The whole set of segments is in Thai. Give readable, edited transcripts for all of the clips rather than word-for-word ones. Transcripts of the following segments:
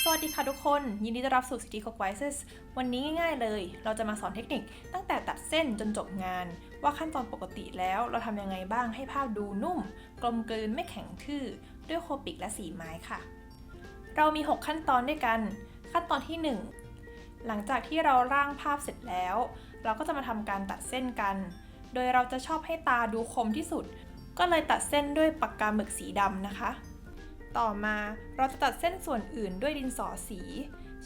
สวัสดีค่ะทุกคนยินดีต้อนรับสู่ City Clockwise วันนี้ง่ายๆเลยเราจะมาสอนเทคนิคตั้งแต่ตัดเส้นจนจบงานว่าขั้นตอนปกติแล้วเราทำยังไงบ้างให้ภาพดูนุ่มกลมกลืนไม่แข็งทื่อด้วยโคปิกและสีไม้ค่ะเรามี6ขั้นตอนด้วยกันขั้นตอนที่1หลังจากที่เราร่างภาพเสร็จแล้วเราก็จะมาทำการตัดเส้นกันโดยเราจะชอบให้ตาดูคมที่สุดก็เลยตัดเส้นด้วยปากกาหมึกสีดำนะคะต่อมาเราจะตัดเส้นส่วนอื่นด้วยดินสอสี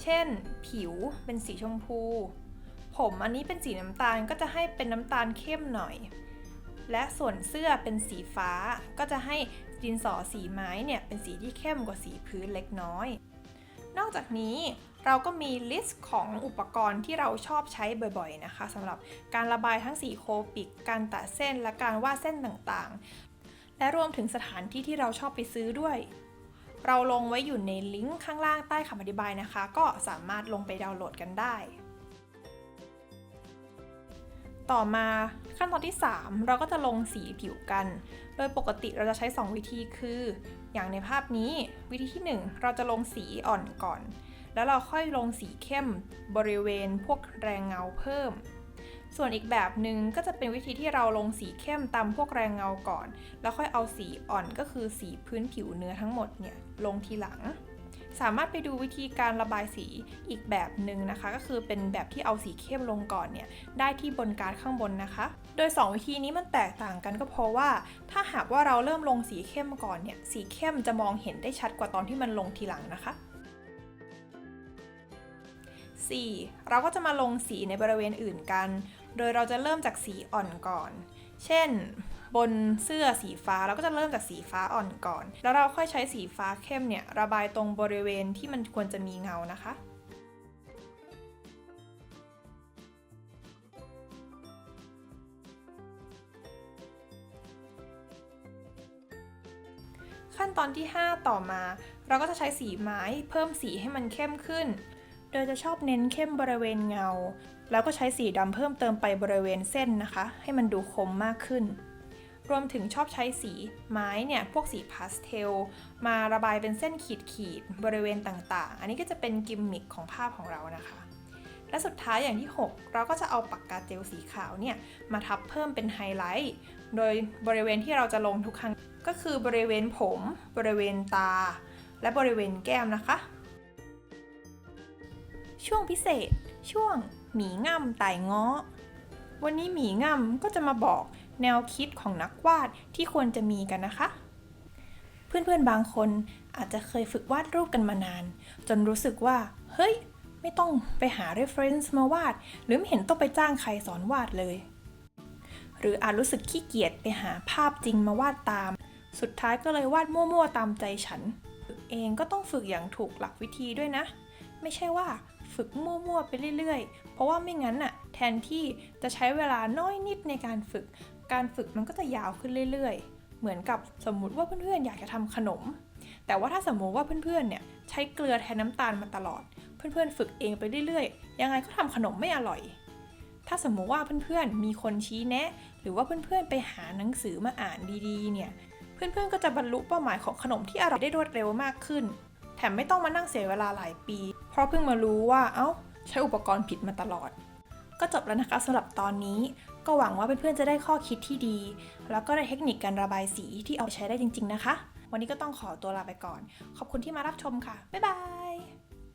เช่นผิวเป็นสีชมพูผมอันนี้เป็นสีน้ำตาลก็จะให้เป็นน้ำตาลเข้มหน่อยและส่วนเสื้อเป็นสีฟ้าก็จะให้ดินสอสีไม้เนี่ยเป็นสีที่เข้มกว่าสีพื้นเล็กน้อยนอกจากนี้เราก็มีลิสต์ของอุปกรณ์ที่เราชอบใช้บ่อยๆนะคะสำหรับการระบายทั้งสีโคปิกการตัดเส้นและการวาดเส้นต่างๆและรวมถึงสถานที่ที่เราชอบไปซื้อด้วยเราลงไว้อยู่ในลิงก์ข้างล่างใต้คำอธิบายนะคะก็สามารถลงไปดาวน์โหลดกันได้ต่อมาขั้นตอนที่3เราก็จะลงสีผิวกันโดยปกติเราจะใช้2วิธีคืออย่างในภาพนี้วิธีที่1เราจะลงสีอ่อนก่อนแล้วเราค่อยลงสีเข้มบริเวณพวกแรงเงาเพิ่มส่วนอีกแบบหนึ่งก็จะเป็นวิธีที่เราลงสีเข้มตามพวกแรงเงาก่อนแล้วค่อยเอาสีอ่อนก็คือสีพื้นผิวเนื้อทั้งหมดเนี่ยลงทีหลังสามารถไปดูวิธีการระบายสีอีกแบบหนึ่งนะคะก็คือเป็นแบบที่เอาสีเข้มลงก่อนเนี่ยได้ที่บนการ์ดข้างบนนะคะโดย2วิธีนี้มันแตกต่างกันก็เพราะว่าถ้าหากว่าเราเริ่มลงสีเข้มก่อนเนี่ยสีเข้มจะมองเห็นได้ชัดกว่าตอนที่มันลงทีหลังนะคะ4เราก็จะมาลงสีในบริเวณอื่นกันโดยเราจะเริ่มจากสีอ่อนก่อนเช่นบนเสื้อสีฟ้าเราก็จะเริ่มจากสีฟ้าอ่อนก่อนแล้วเราค่อยใช้สีฟ้าเข้มเนี่ยระบายตรงบริเวณที่มันควรจะมีเงานะคะขั้นตอนที่5ต่อมาเราก็จะใช้สีไม้เพิ่มสีให้มันเข้มขึ้นโดยจะชอบเน้นเข้มบริเวณเงาแล้วก็ใช้สีดำเพิ่มเติมไปบริเวณเส้นนะคะให้มันดูคมมากขึ้นรวมถึงชอบใช้สีไม้เนี่ยพวกสีพาสเทลมาระบายเป็นเส้นขีดบริเวณต่างๆอันนี้ก็จะเป็นกิมมิคของภาพของเรานะคะและสุดท้ายอย่างที่6เราก็จะเอาปากกาเจลสีขาวเนี่ยมาทับเพิ่มเป็นไฮไลท์โดยบริเวณที่เราจะลงทุกครั้งก็คือบริเวณผมบริเวณตาและบริเวณแก้มนะคะช่วงพิเศษช่วงหมีง่ำไต่ง้อวันนี้หมีง่ำก็จะมาบอกแนวคิดของนักวาดที่ควรจะมีกันนะคะเพื่อนๆบางคนอาจจะเคยฝึกวาดรูปกันมานานจนรู้สึกว่าเฮ้ยไม่ต้องไปหา reference มาวาดหรือไม่เห็นต้องไปจ้างใครสอนวาดเลยหรืออาจรู้สึกขี้เกียจไปหาภาพจริงมาวาดตามสุดท้ายก็เลยวาดมั่วๆตามใจฉันฝึกเองก็ต้องฝึกอย่างถูกหลักวิธีด้วยนะไม่ใช่ว่าฝึกมั่วๆไปเรื่อยๆเพราะว่าไม่งั้นน่ะแทนที่จะใช้เวลาน้อยนิดในการฝึกมันก็จะยาวขึ้นเรื่อยๆเหมือนกับสมมุติว่าเพื่อนๆอยากจะทำขนมแต่ว่าถ้าสมมติว่าเพื่อนๆเนี่ยใช้เกลือแทนน้ำตาลมาตลอดเพื่อนๆฝึกเองไปเรื่อยๆยังไงก็ทำขนมไม่อร่อยถ้าสมมติว่าเพื่อนๆมีคนชี้แนะหรือว่าเพื่อนๆไปหาหนังสือมาอ่านดีๆเนี่ยเพื่อนๆก็จะบรรลุเป้าหมายของขนมที่อร่อยได้รวดเร็วมากขึ้นแถมไม่ต้องมานั่งเสียเวลาหลายปีเพราะเพิ่งมารู้ว่าใช้อุปกรณ์ผิดมาตลอดก็จบแล้วนะคะสำหรับตอนนี้ก็หวังว่าเพื่อนๆจะได้ข้อคิดที่ดีแล้วก็ได้เทคนิคการระบายสีที่เอาไปใช้ได้จริงๆนะคะวันนี้ก็ต้องขอตัวลาไปก่อนขอบคุณที่มารับชมค่ะบ๊ายบาย